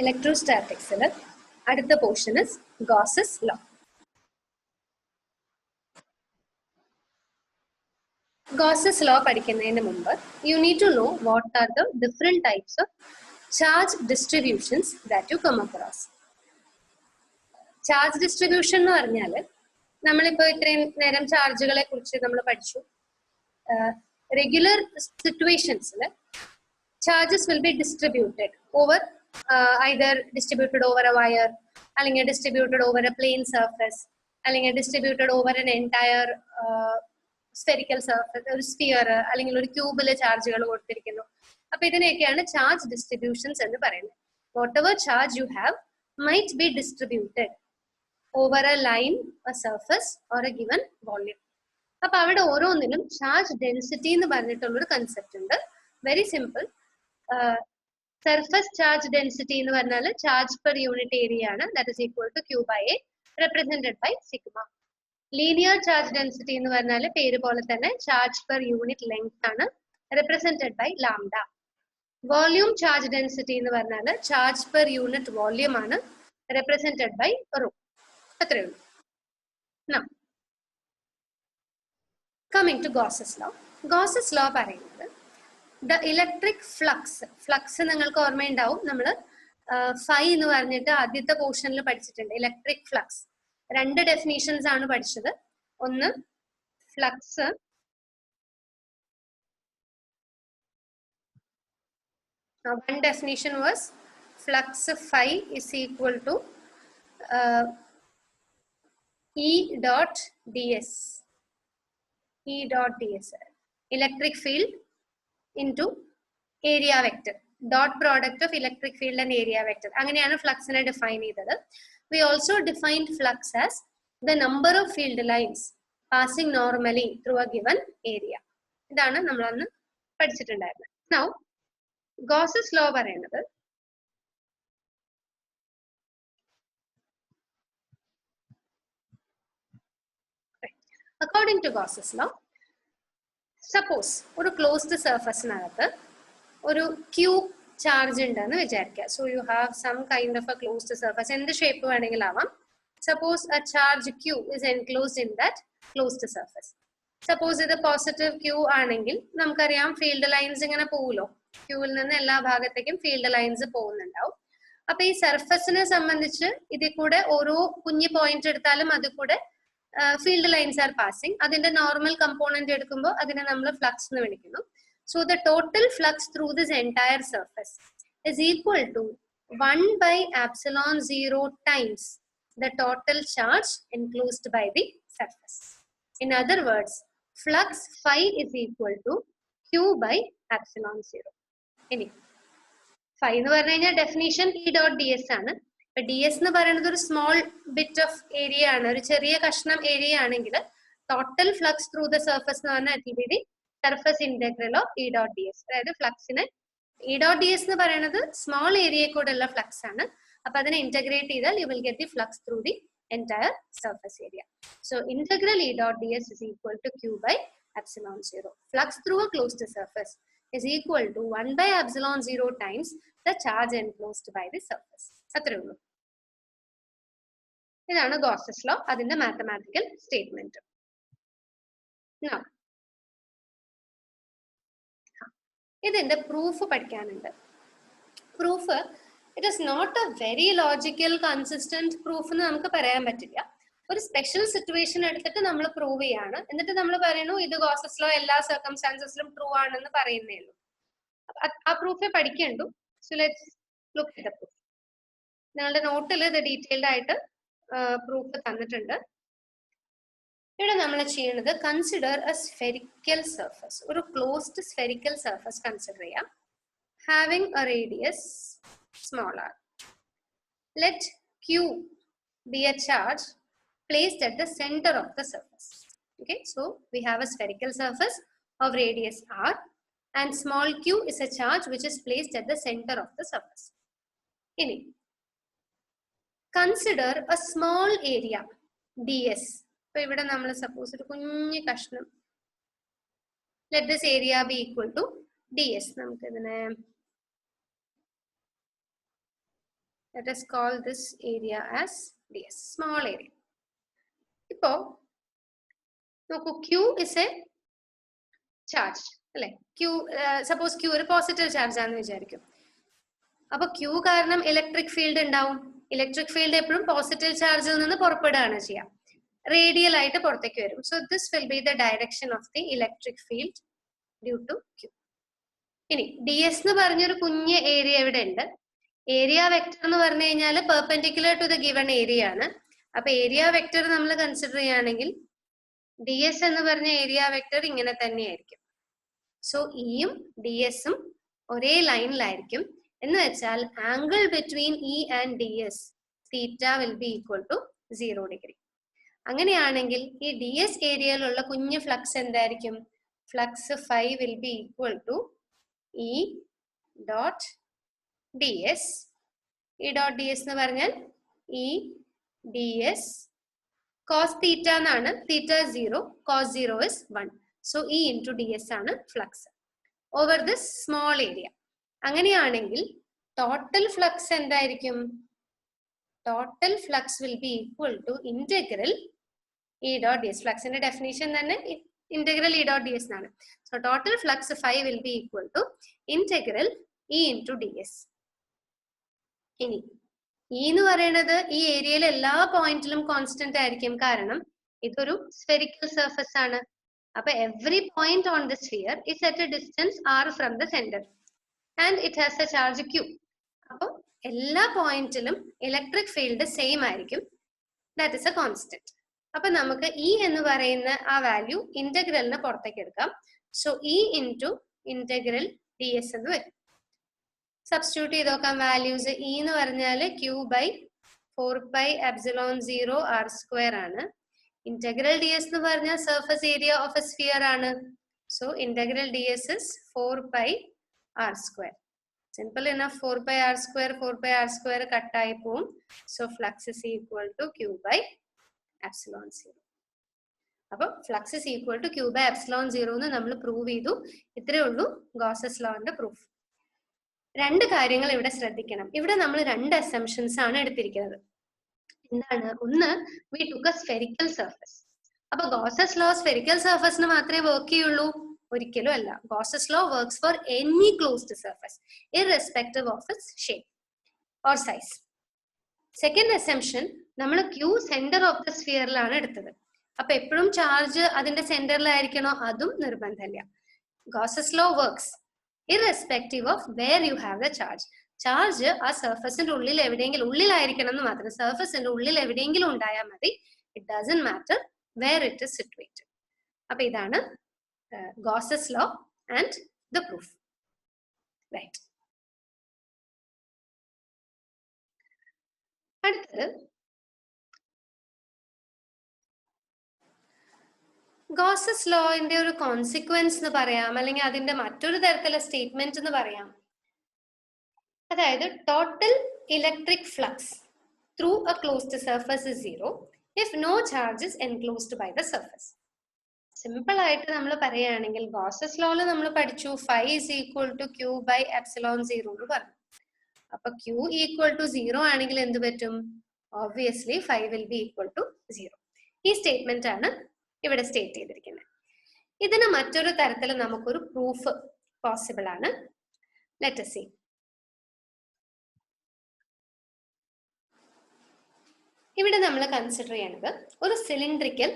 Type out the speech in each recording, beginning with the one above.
ഇലക്ട്രോസ്റ്റാറ്റിക്സിൽ അടുത്ത portion is Gauss's law. Gauss's law പഠിക്കുന്നതിന് മുമ്പ് you need to know what are the different types of charge distributions that you come across. Charge distribution എന്ന് പറഞ്ഞാൽ നമ്മളിപ്പോൾ ഇത്രയും നേരം ചാർജുകളെ കുറിച്ച് നമ്മൾ പഠിച്ചു. Regular situations charges will be distributed over either distributed over a wire, അല്ലെങ്കിൽ distributed over a plane surface, അല്ലെങ്കിൽ distributed over an entire spherical surface, ഒരു സ്ഫിയർ അല്ലെങ്കിൽ ഒരു ക്യൂബിലെ ചാർജുകൾ കൊടുത്തിരിക്കുന്നു. അപ്പൊ ഇതിനെയൊക്കെയാണ് ചാർജ് ഡിസ്ട്രിബ്യൂഷൻസ് എന്ന് പറയുന്നത്. Whatever charge you have might be distributed over a line, a surface or a given volume. അപ്പൊ അവിടെ ഓരോന്നിനും ചാർജ് ഡെൻസിറ്റി എന്ന് പറഞ്ഞിട്ടുള്ളൊരു കൺസെപ്റ്റ് ഉണ്ട്. Very simple. Surface charge density എന്ന് പറഞ്ഞാൽ ചാർജ് പെർ യൂണിറ്റ് ഏരിയ ആണ്. That is equal to q by a represented by sigma. Linear charge density എന്ന് പറഞ്ഞാൽ പേര് പോലെ തന്നെ ചാർജ് പെർ യൂണിറ്റ് ലെങ്ത് ആണ്, represented by lambda. Volume charge density എന്ന് പറഞ്ഞാൽ ചാർജ് പെർ യൂണിറ്റ് വോള്യൂം ആണ്, represented by rho. അത്രയേ ഉള്ളൂ. Now coming to Gauss's law. Gauss's law പറയുന്നത് the electric flux നിങ്ങൾക്ക് ഓർമ്മയുണ്ടാവും. നമ്മൾ ഫൈ എന്ന് പറഞ്ഞിട്ട് ആദ്യത്തെ പോർഷനിൽ പഠിച്ചിട്ടുണ്ട്. ഇലക്ട്രിക് ഫ്ലക്സ് രണ്ട് ഡെഫിനീഷൻസ് ആണ് പഠിച്ചത്. ഒന്ന് flux, one definition was flux phi is equal to E dot ds. E dot ds, electric field into area vector, dot product of electric field and area vector. അങ്ങനെയാണ് ഫ്ലക്സിനെ define ചെയ്തത്. We also defined flux as the number of field lines passing normally through a given area. ഇതാണ് നമ്മൾ അന്ന് പഠിച്ചിട്ടുണ്ടായിരുന്നത്. Now Gauss's law പറയുന്നത് according to Gauss's law, suppose ഒരു closed സർഫസിനകത്ത് ഒരു cube charge ഉണ്ടെന്ന് വിചാരിക്കുക. So you have some kind of a closed surface. എന്ത് ഷേപ്പ് വേണമെങ്കിലാവാം. Suppose a charge Q is enclosed in that closed surface. സപ്പോസ് ഇത് പോസിറ്റീവ് ക്യൂ ആണെങ്കിൽ നമുക്കറിയാം ഫീൽഡ് ലൈൻസ് ഇങ്ങനെ പോവുമല്ലോ. ക്യൂവിൽ നിന്ന് എല്ലാ ഭാഗത്തേക്കും ഫീൽഡ് ലൈൻസ് പോകുന്നുണ്ടാവും. അപ്പൊ ഈ സർഫസിനെ സംബന്ധിച്ച് ഇതിൽ കൂടെ ഓരോ കുഞ്ഞു പോയിന്റ് എടുത്താലും അതിൽ കൂടെ ഫീൽഡ് ലൈൻസ് ആർ പാസിംഗ്. അതിന്റെ നോർമൽ കമ്പോണന്റ് എടുക്കുമ്പോൾ അതിനെ നമ്മൾ ഫ്ലക്സ് എന്ന് വിളിക്കുന്നു. So the total flux through this entire surface is equal to 1 by epsilon 0 times the total charge enclosed by the surface. In other words, flux phi is equal to Q by epsilon 0. Any phi എന്ന് പറഞ്ഞു കഴിഞ്ഞാൽ definition E dot ds ആണ്. ഇപ്പൊ ds എന്ന് പറയുന്നത് ഒരു small bit of area ആണ്, ഒരു ചെറിയ കഷ്ണം ഏരിയ ആണെങ്കിൽ total flux through the surface എന്ന് പറഞ്ഞാൽ it will be surface integral of E dot ds. അതായത് ഫ്ലക്സിന് E dot ds എന്ന് പറയുന്നത് സ്മോൾ ഏരിയയിൽ കൂടെ ഉള്ള ഫ്ലക്സ് ആണ്. അപ്പൊ അതിനെ ഇന്റഗ്രേറ്റ് ചെയ്താൽ you will get the flux through the entire surface area. So integral E dot ds is equal to Q by epsilon 0. Flux through a closed surface is equal to 1 by epsilon 0 times the charge enclosed by the surface. അത്രേ ഉള്ളൂ. ഇതാണ് Gauss's law, അതിന്റെ mathematical statement. Now ഇതിന്റെ proof പഠിക്കാനുണ്ട്. Proof it is not a very logical consistent proof എന്ന് നമുക്ക് പറയാൻ പറ്റില്ല. ഒരു സ്പെഷ്യൽ സിറ്റുവേഷൻ എടുത്തിട്ട് നമ്മൾ പ്രൂവ് ചെയ്യാണ്, എന്നിട്ട് നമ്മൾ പറയുന്നു ഇത് Gauss's law എല്ലാ സർക്കംസ്റ്റാൻസസിലും ട്രൂ ആണെന്ന് പറയുന്നേ ഉള്ളൂ. ആ പ്രൂഫേ പഠിക്കണ്ടു. So let's look at the proof. നിങ്ങളുടെ നോട്ടിൽ ഇത് ഡീറ്റെയിൽഡ് ആയിട്ട് പ്രൂഫ് തന്നിട്ടുണ്ട്. ഇവിടെ നമ്മൾ ചെയ്യുന്നത് കൺസിഡർ എ സ്ഫെറിക്കൽ സർഫസ്. ഒരു ക്ലോസ്ഡ് സ്ഫെറിക്കൽ സർഫസ് കൺസിഡർ ചെയ്യാം. Having a radius small r. Let Q be a charge placed at the center of the surface. Okay, so we have a spherical surface of radius r and small q is a charge which is placed at the center of the surface. Ini consider a small area ds. So ഇവിടെ നമ്മൾ suppose ഒരു കുഞ്ഞു കഷ്ണം, let this area be equal to ds. നമുക്ക് ഇതിനെ Let us call this area as ds, small area. ഇപ്പോ നോക്കൂ, q is a charge അല്ലെ? സപ്പോസ് q ഒരു പോസിറ്റീവ് ചാർജ് ആണെന്ന് വിചാരിക്കും. അപ്പൊ q കാരണം ഇലക്ട്രിക് ഫീൽഡ് ഉണ്ടാവും. ഇലക്ട്രിക് ഫീൽഡ് എപ്പോഴും പോസിറ്റീവ് ചാർജിൽ നിന്ന് പുറപ്പെടുകയാണ് ചെയ്യാം, റേഡിയൽ ആയിട്ട് പുറത്തേക്ക് വരും. So this will be the direction of the electric field due to q. ഇനി ഡി എസ് എന്ന് പറഞ്ഞൊരു കുഞ്ഞ് ഏരിയ ഇവിടെ ഉണ്ട്. ഏരിയ വെക്ടർ എന്ന് പറഞ്ഞു കഴിഞ്ഞാൽ perpendicular to the given area ആണ്. അപ്പൊ ഏരിയ വെക്ടർ നമ്മൾ കൺസിഡർ ചെയ്യുകയാണെങ്കിൽ ഡി എസ് എന്ന് പറഞ്ഞ ഏരിയ വെക്ടർ ഇങ്ങനെ തന്നെയായിരിക്കും. സോ ഇയും ഡി എസും ഒരേ ലൈനിലായിരിക്കും. എന്ന് വെച്ചാൽ angle between E and D S theta will be equal to 0 degree. അങ്ങനെയാണെങ്കിൽ ഈ ഡി എസ് ഏരിയയിലുള്ള കുഞ്ഞ് ഫ്ലക്സ് എന്തായിരിക്കും? Flux phi will be equal to E dot D S. E dot D S എന്ന് പറഞ്ഞാൽ E D S cos theta എന്നാണ്. Theta 0, cos 0 is 1. So E into D S ആണ് flux over this small area. അങ്ങനെയാണെങ്കിൽ total flux എന്തായിരിക്കും? Total flux will be equal to integral E dot D S. ഫ്ലക്സിന്റെ definition തന്നെ integral E dot D S ആണ്. So total flux phi will be equal to integral E into D S. ഇനി E എന്ന് പറയുന്നത് ഈ ഏരിയയിലെ എല്ലാ പോയിന്റിലും കോൺസ്റ്റന്റ് ആയിരിക്കും, കാരണം ഇതൊരു സ്ഫെറിക്കൽ സർഫസ് ആണ്. അപ്പൊ every point on the sphere is at A distance r from the centre and it has A charge q. അപ്പൊ എല്ലാ പോയിന്റിലും ഇലക്ട്രിക് ഫീൽഡ് സെയിം ആയിരിക്കും. That is A constant. അപ്പൊ നമുക്ക് ഇ എന്ന് പറയുന്ന ആ വാല്യൂ ഇന്റഗ്രലിന് പുറത്തേക്ക് എടുക്കാം. So E into integral D S എന്ന് വരും. സബ്സ്റ്റിറ്റ്യൂട്ട് ചെയ്ത് നോക്കാം വാല്യൂസ്. ഇ എന്ന് പറഞ്ഞാൽ q ബൈ 4πε0 r² ആണ്. ഇന്റഗ്രൽ ഡി എസ് എന്ന് പറഞ്ഞാൽ surface area of a sphere ആണ്. So integral D S is 4πr². Simple enough. 4πr² കട്ടായി പോവും. So flux is equal to q by ε0. അപ്പൊ flux is equal to q by ε0 എന്ന് നമ്മൾ prove ചെയ്തു. ഇത്രയേ ഉള്ളൂ ഗോസസ് ലോന്റെ പ്രൂഫ്. രണ്ട് കാര്യങ്ങൾ ഇവിടെ ശ്രദ്ധിക്കണം. ഇവിടെ നമ്മൾ രണ്ട് അസംഷൻസ് ആണ് എടുത്തിരിക്കുന്നത്. എന്താണ്? ഒന്ന്, we took a spherical surface. അപ്പൊ ഗോസസ് ലോ സ്ഫെറിക്കൽ സർഫസിന് മാത്രമേ വർക്ക് ചെയ്യുള്ളൂ? ഒരിക്കലും അല്ല. Gauss's law works for any closed surface irrespective of its shape or size. Second assumption, നമ്മൾ ക്യൂ സെന്റർ ഓഫ് ദ സ്ഫിയറിലാണ് എടുത്തത്. അപ്പൊ എപ്പോഴും ചാർജ് അതിന്റെ സെന്ററിലായിരിക്കണോ? അതും നിർബന്ധമില്ല. Gauss's law works irrespective of where you have the charge. Charge ആ സർഫസിന്റെ ഉള്ളിൽ എവിടെയെങ്കിലും ഉള്ളിലായിരിക്കണം എന്ന് മാത്രം. സർഫസിന്റെ ഉള്ളിൽ എവിടെയെങ്കിലും ഉണ്ടായാൽ മതി. It doesn't matter where it is situated. അപ്പൊ ഇതാണ് Gauss's law and the proof. Right. അടുത്തത് ഗോസസ് ലോന്റെ ഒരു കോൺസിക്വൻസ് എന്ന് പറയാം, അല്ലെങ്കിൽ അതിന്റെ മറ്റൊരു തരത്തിലുള്ള സ്റ്റേറ്റ്മെന്റ് എന്ന് പറയാം. അതായത് total electric flux through a closed surface is 0 if no charge is enclosed by the surface. Simple ആയിട്ട് നമ്മൾ പറയുകയാണെങ്കിൽ ഗോസസ് ലോയിൽ നമ്മൾ പഠിച്ചു phi is equal to q by ε0 എന്ന് പറഞ്ഞു. അപ്പൊ q ഈക്വൽ ടു 0 ആണെങ്കിൽ എന്ത് പറ്റും? Obviously phi will be equal to 0. ഈ സ്റ്റേറ്റ്മെന്റ് ആണ് ഇവിടെ സ്റ്റേറ്റ് ചെയ്തിരിക്കുന്നത്. ഇതിന് മറ്റൊരു തരത്തിൽ നമുക്കൊരു പ്രൂഫ് പോസിബിൾ ആണ്. Let us see. ഇവിടെ നമ്മൾ കൺസിഡർ ചെയ്യുന്നത് ഒരു സിലിണ്ടറിക്കൽ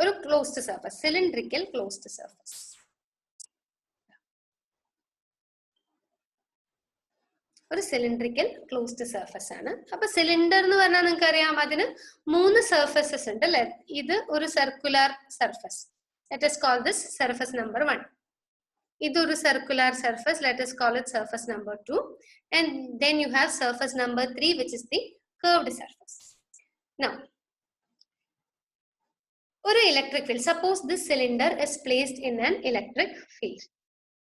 ഒരു closed surface, cylindrical closed surface. ഒരു സിലിണ്ടറിക്കൽ ക്ലോസ്ഡ് സർഫസ് ആണ്. അപ്പൊ സിലിണ്ടർ എന്ന് പറഞ്ഞാൽ നിങ്ങൾക്ക് അറിയാം, അതിന് 3 സർഫസസ് ഉണ്ട് അല്ലെ? ഇത് ഒരു circular surface. Let us call this surface number 1. ഇതൊരു circular surface. Let us call it surface number 2. And then you have surface number 3, which is the curved surface. Now, ഒരു electric field. Suppose this cylinder is placed in an electric field.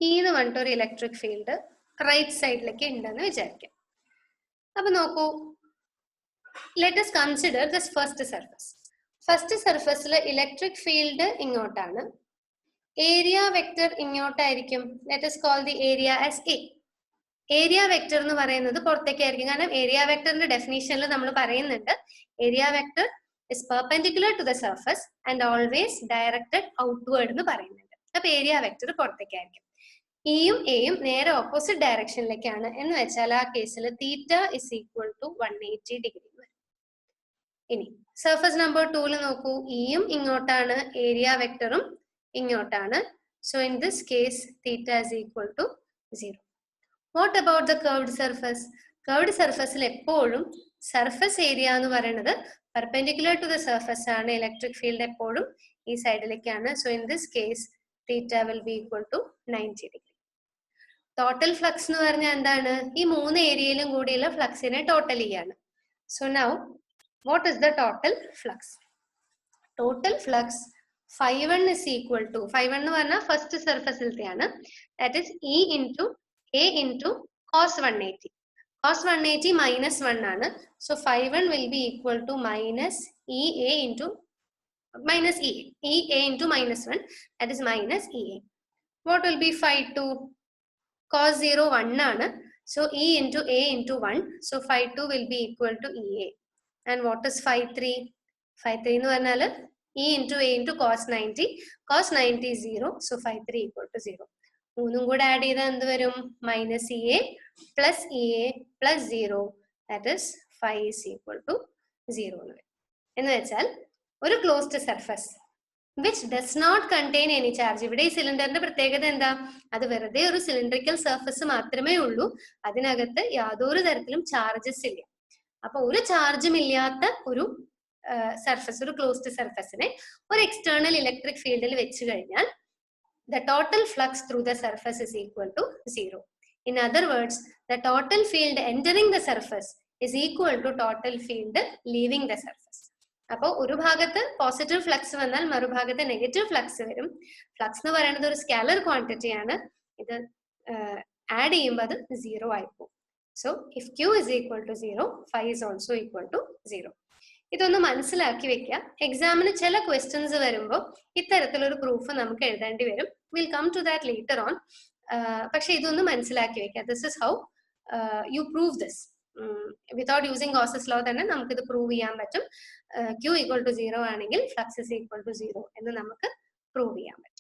എന്ന് പറഞ്ഞിട്ട് ഒരു electric field right സൈഡിലേക്ക് ഉണ്ടെന്ന് വിചാരിക്കാം. അപ്പൊ നോക്കൂ, let us consider this first surface. First സർഫസിൽ ഇലക്ട്രിക് ഫീൽഡ് ഇങ്ങോട്ടാണ്, ഏരിയ വെക്ടർ ഇങ്ങോട്ടായിരിക്കും. Let us call the area as A. Area vector എന്ന് പറയുന്നത് പുറത്തേക്കായിരിക്കും. കാരണം ഏരിയ വെക്ടറിന്റെ ഡെഫിനേഷനിൽ നമ്മൾ പറയുന്നുണ്ട് area vector is perpendicular to the surface and always directed outward എന്ന് പറയുന്നുണ്ട്. അപ്പൊ ഏരിയ വെക്ടർ പുറത്തേക്കായിരിക്കും. ഇയും എയും നേരെ ഓപ്പോസിറ്റ് ഡയറക്ഷനിലേക്കാണ് എന്ന് വെച്ചാൽ ആ കേസിൽ theta is equal to 180 degree വരും. ഇനി സർഫസ് നമ്പർ 2 നോക്കൂ, ഇയും ഇങ്ങോട്ടാണ്, ഏരിയ വെക്ടറും ഇങ്ങോട്ടാണ്. So in this case theta is equal to 0. What about the curved surface? Curved സർഫസിൽ എപ്പോഴും സർഫസ് ഏരിയ എന്ന് പറയുന്നത് പെർപെൻഡിക്കുലർ ടു ദ സർഫസ് ആണ്. ഇലക്ട്രിക് ഫീൽഡ് എപ്പോഴും ഈ സൈഡിലേക്കാണ്. So in this case theta will be equal to 90 degree. Total flux എന്ന് പറഞ്ഞാൽ എന്താണ്? ഈ 3 ഏരിയയിലും കൂടിയുള്ള ഫ്ലക്സിനെ ടോട്ടൽ ചെയ്യാണ്. So now what is the total flux? Total flux phi1 is equal to, phi1 എന്ന് പറഞ്ഞാൽ ഫസ്റ്റ് സർഫസിലത്തെയാണ്, that is E into A into cos 180. cos 180 minus 1 ആണ്. So phi1 will be equal to minus EA into minus EA. EA into minus 1, that is minus EA. What will be phi2? Cos 0 1 ആണ്. So E into A into 1. So phi2 will be equal to EA. And what is phi3? Phi3 എന്ന് പറഞ്ഞാൽ E into A into cos 90. Cos 90 is 0. So phi3 equal to 0. മൂന്നും കൂടെ add ചെയ്താൽ എന്ത് വരും? Minus E A plus E A plus 0, that is phi is equal to 0 എന്ന് വരും. എന്ന് വെച്ചാൽ ഒരു closed surface which does not contain any charge. ഇവിടെ ഈ സിലിണ്ടറിന്റെ പ്രത്യേകത എന്താ? അത് വെറുതെ ഒരു സിലിണ്ടറിക്കൽ സർഫസ് മാത്രമേ ഉള്ളൂ, അതിനകത്ത് യാതൊരു തരത്തിലും ചാർജസ് ഇല്ല. അപ്പൊ ഒരു ചാർജും ഇല്ലാത്ത ഒരു സർഫസ്, ഒരു ക്ലോസ്ഡ് സർഫസിനെ ഒരു എക്സ്റ്റേണൽ ഇലക്ട്രിക് ഫീൽഡിൽ വെച്ച് കഴിഞ്ഞാൽ the total flux through the surface is equal to 0. In other words, the total field entering the surface is equal to total field leaving the surface. അപ്പോൾ ഒരു ഭാഗത്ത് പോസിറ്റീവ് ഫ്ലക്സ് വന്നാൽ മറുഭാഗത്ത് negative flux വരും. Flux എന്ന് പറയുന്നത് ഒരു scalar quantity ആണ്. ഇത് ആഡ് ചെയ്യുമ്പോൾ അത് 0 ആയി പോകും. So if Q is equal to 0, phi is also equal to 0. ഇതൊന്ന് മനസ്സിലാക്കി വെക്കുക. എക്സാമിന് ചില ക്വസ്റ്റ്യൻസ് വരുമ്പോൾ ഇത്തരത്തിലൊരു പ്രൂഫ് നമുക്ക് എഴുതേണ്ടി വരും. Will come to that later on. പക്ഷെ ഇതൊന്ന് മനസ്സിലാക്കി വെക്കുക. This is how you prove this. Without using Gauss's law തന്നെ നമുക്കിത് പ്രൂവ് ചെയ്യാൻ പറ്റും. Q equal to 0 ആണെങ്കിൽ ഫ്ലക്സ് ഇസ് ഈക്വൽ ടു 0 എന്ന് നമുക്ക് പ്രൂവ് ചെയ്യാൻ പറ്റും.